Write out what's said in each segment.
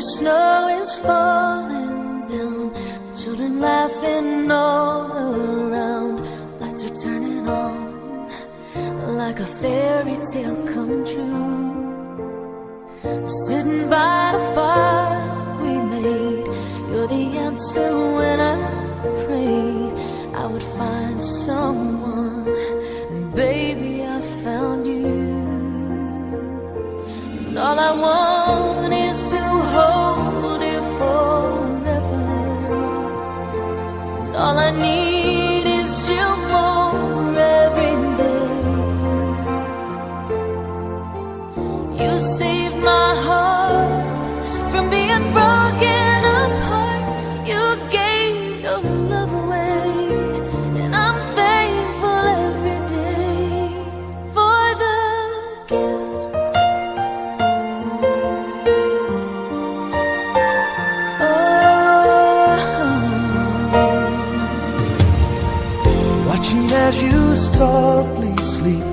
snow is falling down, children laughing all around, lights are turning on like a fairy tale come true. Sitting by the fire we made, you're the answer when I prayed I would find someone, and baby I found you. And all I want is to hold you forever, and all I need is you more every day. You saved my heart from being broken apart. You gave your love away, and I'm thankful every day for the gift. Watching as you softly sleep,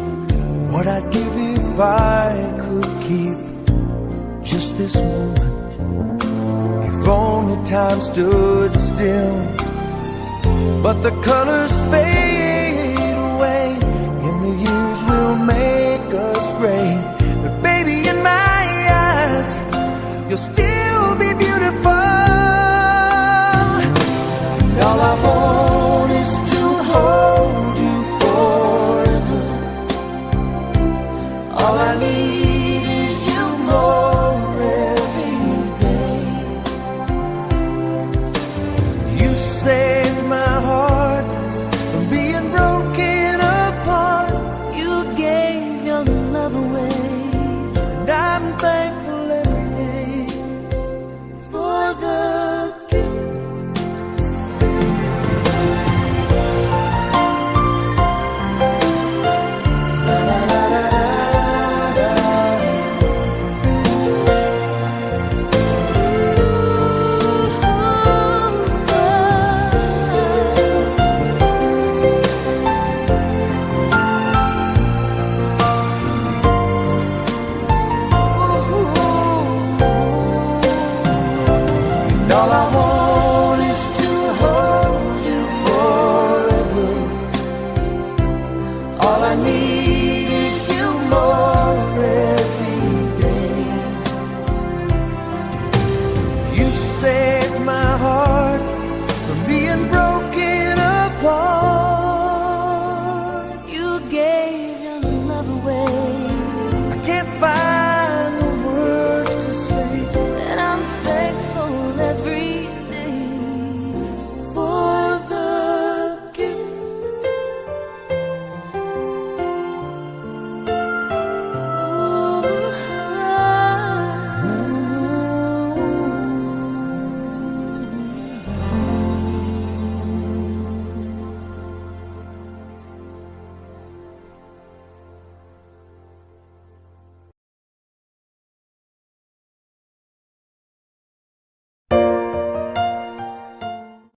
what I'd give if I could keep just this moment. If only time stood still, but the colors fade away, and the years will make us gray. But baby, in my eyes, you'll still be beautiful. And all I want is to hold you forever. All I need is you more every day. You saved my heart from being broken apart. You gave your love away, And I'm thankful every day for the gift. And all I want